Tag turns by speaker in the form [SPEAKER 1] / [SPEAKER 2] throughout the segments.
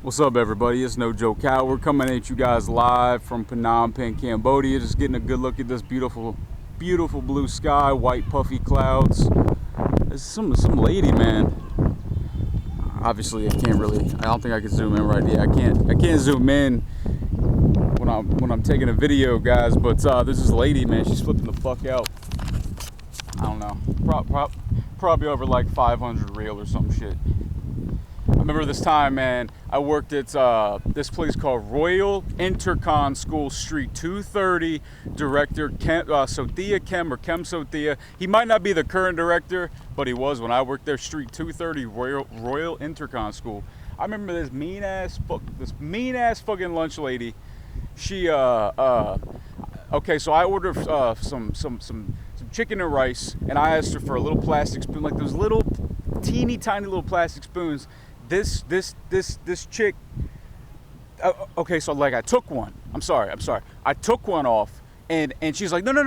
[SPEAKER 1] What's up, everybody? It's No Joke Cal. We're coming at you guys live from Phnom Penh, Cambodia. Just getting a good look at this beautiful, beautiful blue sky, white puffy clouds. There's some lady, man. Obviously, I don't think I can zoom in right here. I can't zoom in when I'm taking a video, guys. But there's this lady, man. She's flipping the fuck out. I don't know. Probably over like 500 real or some shit. I remember this time, man, I worked at this place called Royal Intercon School, Street 230, director Sothia Kem or Kem Sothia. He might not be the current director, but he was when I worked there, Street 230, Royal Intercon School. I remember this mean ass fucking lunch lady. She, okay, so I ordered some chicken and rice, and I asked her for a little plastic spoon, like those little teeny tiny little plastic spoons. This chick, okay, so like I took one. I'm sorry. I took one off, and she's like, no, you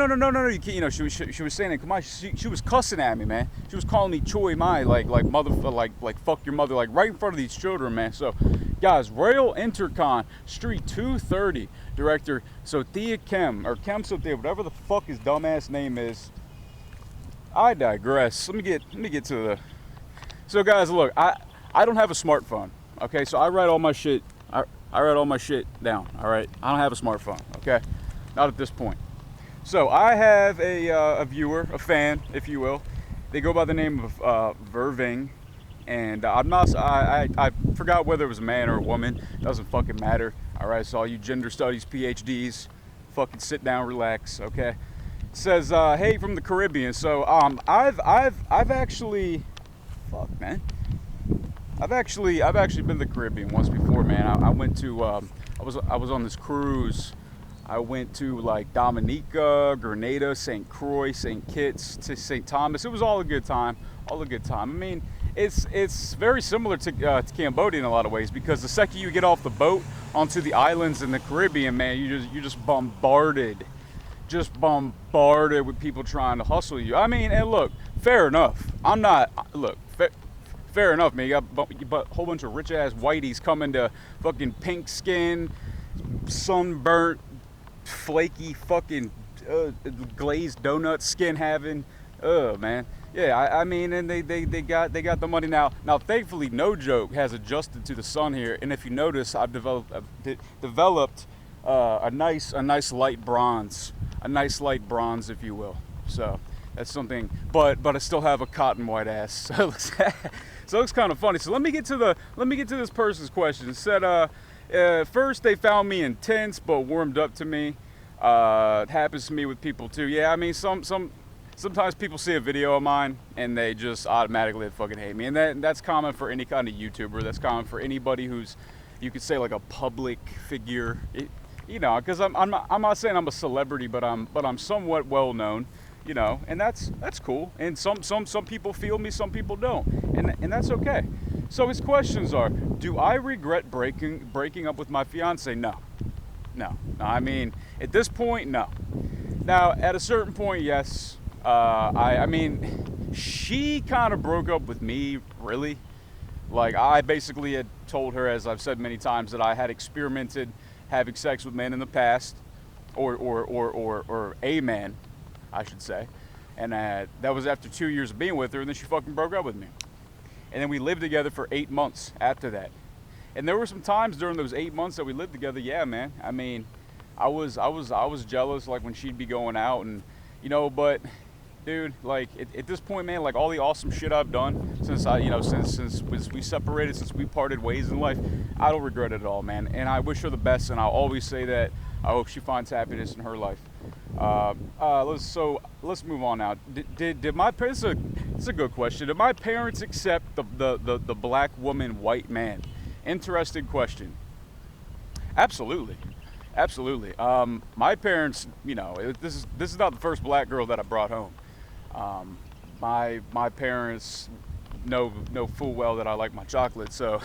[SPEAKER 1] can't, you know, she was saying it, come on, she was cussing at me, man. She was calling me Choi Mai, like mother, like fuck your mother, like right in front of these children, man. So, guys, Royal Intercon, Street 230, director Sothia Kem, or Kem Sothia, whatever the fuck his dumbass name is. I digress. Let me get to the. So, guys, look, I don't have a smartphone, okay? So I write all my shit. I write all my shit down. All right. I don't have a smartphone, okay? Not at this point. So I have a viewer, a fan, if you will. They go by the name of Verving, and I forgot whether it was a man or a woman. Doesn't fucking matter. All right. So all you gender studies PhDs, fucking sit down, relax, okay? It says, hey, from the Caribbean. So I've actually, fuck, man. I've actually been to the Caribbean once before, man. I went to I was on this cruise. I went to like Dominica, Grenada, St. Croix, St. Kitts, to St. Thomas. It was all a good time. I mean, it's very similar to Cambodia in a lot of ways, because the second you get off the boat onto the islands in the Caribbean, man, you're just bombarded with people trying to hustle you. I mean, and look, fair enough. Fair enough, man. You got a whole bunch of rich ass whiteys coming to fucking pink skin, sunburnt, flaky fucking glazed donut skin having. Man. Yeah, I mean, and they got the money now. Now, thankfully, No Joke has adjusted to the sun here, and if you notice, I've developed a nice light bronze, if you will. So that's something, but I still have a cotton white ass. So it looks kind of funny. So let me get to this person's question. It said, first they found me intense but warmed up to me. It happens to me with people too. Yeah, I mean, sometimes people see a video of mine and they just automatically fucking hate me, and that's common for any kind of YouTuber. That's common for anybody who's, you could say, like a public figure. You know, because I'm not saying I'm a celebrity, but I'm somewhat well known. You know, and that's cool. And some people feel me, some people don't, and that's okay. So his questions are: do I regret breaking up with my fiance? No. I mean, at this point, no. Now, at a certain point, yes. I mean, she kind of broke up with me, really. Like, I basically had told her, as I've said many times, that I had experimented having sex with men in the past, or a man, I should say, and that was after 2 years of being with her, and then she fucking broke up with me. And then we lived together for 8 months after that. And there were some times during those 8 months that we lived together, yeah, man. I mean, I was jealous, like when she'd be going out, and you know, but dude, like at this point, man, like all the awesome shit I've done since we separated, since we parted ways in life, I don't regret it at all, man. And I wish her the best, and I'll always say that I hope she finds happiness in her life. Let's move on now. Did my parents? It's a good question. Did my parents accept the black woman, white man? Interesting question. Absolutely. My parents, you know, this is not the first black girl that I brought home. My parents know full well that I like my chocolate, so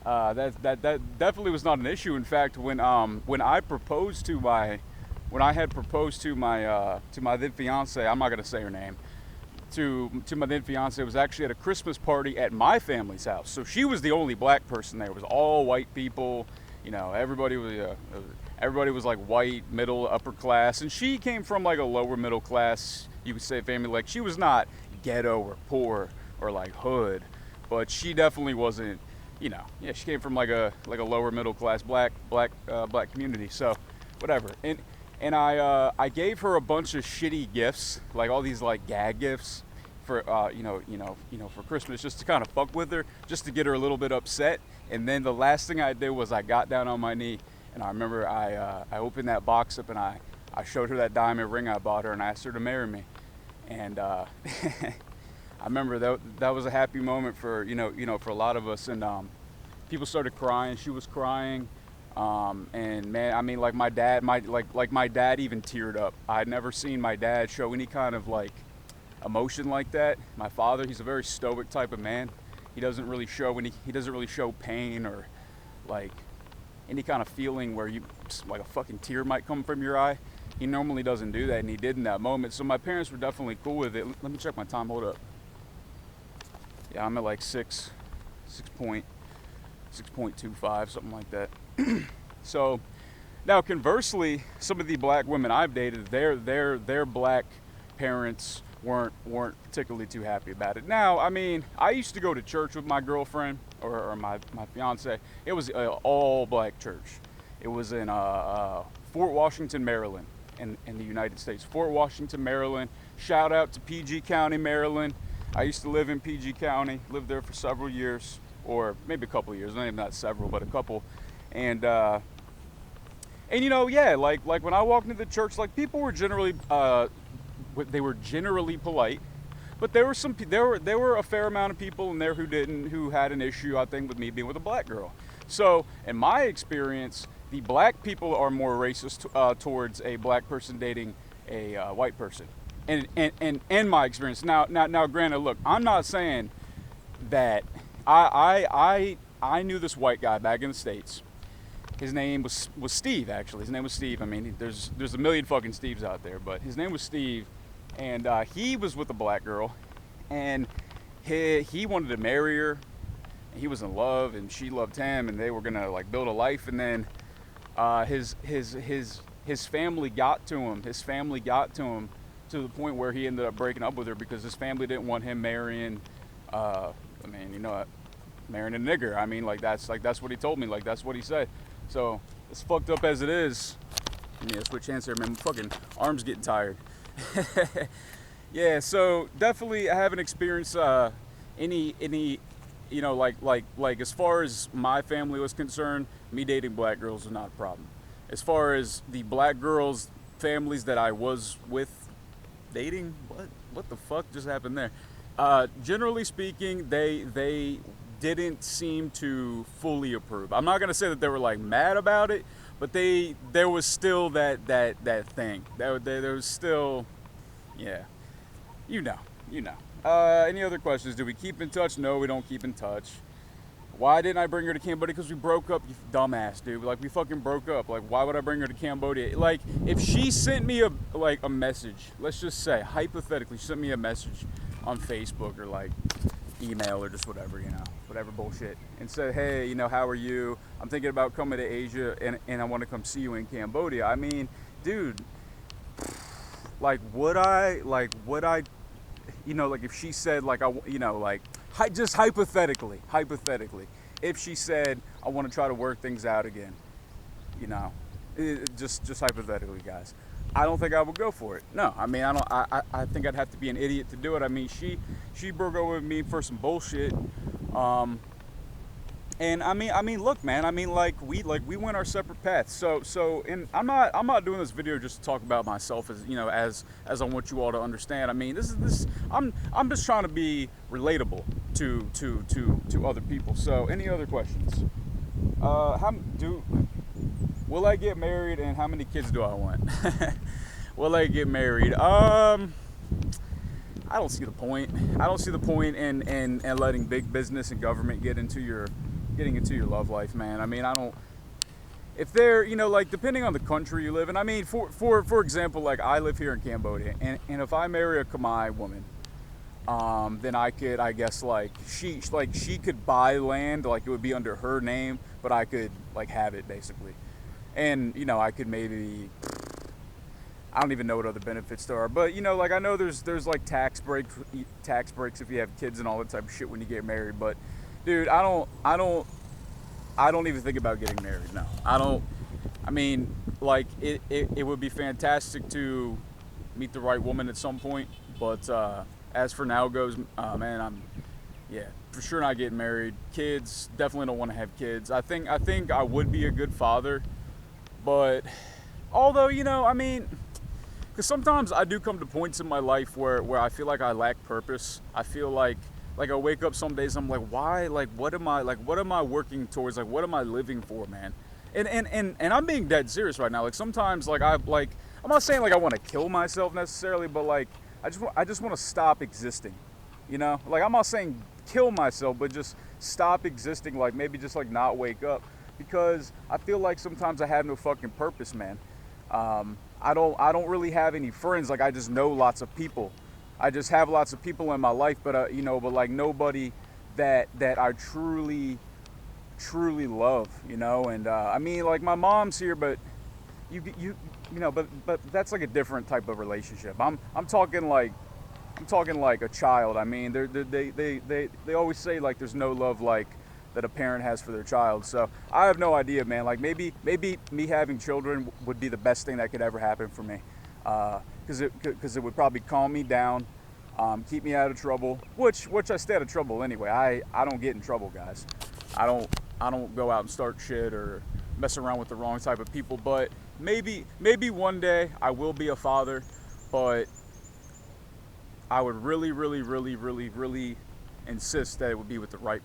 [SPEAKER 1] that definitely was not an issue. In fact, when I proposed to my then fiance, I'm not gonna say her name, to my then fiance was actually at a Christmas party at my family's house. So she was the only black person there. It was all white people. You know, everybody was like white, middle, upper class, and she came from like a lower middle class, you could say, family. Like, she was not ghetto or poor or like hood, but she definitely wasn't. You know, yeah, she came from like a lower middle class black community. So whatever. And I gave her a bunch of shitty gifts, like all these like gag gifts for for Christmas, just to kind of fuck with her, just to get her a little bit upset. And then the last thing I did was I got down on my knee, and I remember I opened that box up, and I showed her that diamond ring I bought her, and I asked her to marry me. And I remember that was a happy moment for for a lot of us. And people started crying. She was crying. And man, I mean, like my dad even teared up. I'd never seen my dad show any kind of like emotion like that. My father, he's a very stoic type of man. He doesn't really show pain or like any kind of feeling where like a fucking tear might come from your eye. He normally doesn't do that, and he did in that moment. So my parents were definitely cool with it. Let me check my time. Hold up. Yeah, I'm at like 6.25, something like that. So now conversely, some of the black women I've dated, their black parents weren't particularly too happy about it. Now, I mean, I used to go to church with my girlfriend or my fiance. It was an all black church. It was in Fort Washington, Maryland, in the United States. Fort Washington, Maryland. Shout out to PG County, Maryland. I used to live in PG County, lived there for several years, or maybe a couple of years, maybe not several, but a couple. And you know, yeah, like when I walked into the church, like people were generally polite, but there were a fair amount of people in there who had an issue, I think, with me being with a black girl. So in my experience, the black people are more racist towards a black person dating a white person. And my experience. Now, granted, look, I'm not saying that I knew this white guy back in the States. His name was Steve, actually. His name was Steve. I mean, there's a million fucking Steves out there, but his name was Steve, and he was with a black girl, and he wanted to marry her. And he was in love, and she loved him, and they were gonna like build a life. And then his family got to him. His family got to him to the point where he ended up breaking up with her because his family didn't want him marrying. Marrying a nigger. I mean, that's what he told me. Like, that's what he said. So, as fucked up as it is, yeah, switch hands here, man. My fucking arm's getting tired. Yeah, so definitely I haven't experienced any like as far as my family was concerned, me dating black girls was not a problem. As far as the black girls' families that I was with dating, what the fuck just happened there? Generally speaking, they didn't seem to fully approve. I'm not gonna say that they were like mad about it, but there was still that thing. There was still, yeah, you know. Any other questions? Do we keep in touch? No, we don't keep in touch. Why didn't I bring her to Cambodia? Because we broke up, you dumbass, dude. Like, we fucking broke up. Like, why would I bring her to Cambodia? Like, if she sent me a message, let's just say, hypothetically, she sent me a message on Facebook or like email or just whatever, whatever bullshit, and said, hey, how are you? I'm thinking about coming to Asia and I want to come see you in Cambodia. I mean, dude, would I, if she said, just hypothetically, if she said, I want to try to work things out again, just hypothetically, guys, I don't think I would go for it. No, I mean, I think I'd have to be an idiot to do it. I mean, she broke up with me for some bullshit. And I mean, look, man, I mean, we went our separate paths. So, and I'm not doing this video just to talk about myself as I want you all to understand. I mean, I'm just trying to be relatable to other people. So, any other questions? Will I get married, and how many kids do I want? Will I get married? I don't see the point. I don't see the point in letting big business and government getting into your love life, man. I mean, I don't. If they're, depending on the country you live in. I mean, for example, like I live here in Cambodia, and if I marry a Khmer woman, then I could, I guess, like she could buy land, like it would be under her name, but I could like have it basically. And you know, I could maybe, I don't even know what other benefits there are, but you know, like I know there's like tax breaks if you have kids and all that type of shit when you get married. But dude, I don't even think about getting married. No, I don't. I mean, like it would be fantastic to meet the right woman at some point, but as for now goes, man, yeah, for sure not getting married. Kids, definitely don't want to have kids. I think I would be a good father, but although, you know, I mean, because sometimes I do come to points in my life where I feel like I lack purpose. I feel like I wake up some days, I'm like, why, like what am I working towards, like what am I living for, man? And I'm being dead serious right now. Like sometimes, like I'm not saying like I want to kill myself necessarily, but like I just want to stop existing, you know? Like I'm not saying kill myself, but just stop existing, like maybe just like not wake up, because I feel like sometimes I have no fucking purpose, man. I don't really have any friends. Like I just know lots of people. I just have lots of people in my life, but you know, but like nobody that I truly love, you know. And I mean, like my mom's here, but you know, but that's like a different type of relationship. I'm talking like a child. I mean, they always say like there's no love like that a parent has for their child. So I have no idea, man. Like maybe me having children would be the best thing that could ever happen for me, because it would probably calm me down, keep me out of trouble, which I stay out of trouble anyway. I don't get in trouble, guys. I don't go out and start shit or mess around with the wrong type of people. But maybe one day I will be a father, but I would really insist that it would be with the right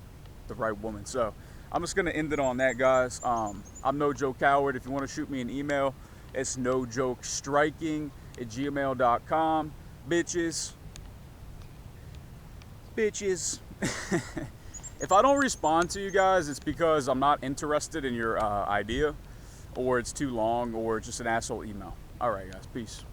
[SPEAKER 1] woman. So I'm just gonna end it on that, guys. I'm No Joke Coward. If you want to shoot me an email, it's nojokestriking@gmail.com. Bitches. If I don't respond to you guys, it's because I'm not interested in your idea, or it's too long, or it's just an asshole email. All right, guys. Peace.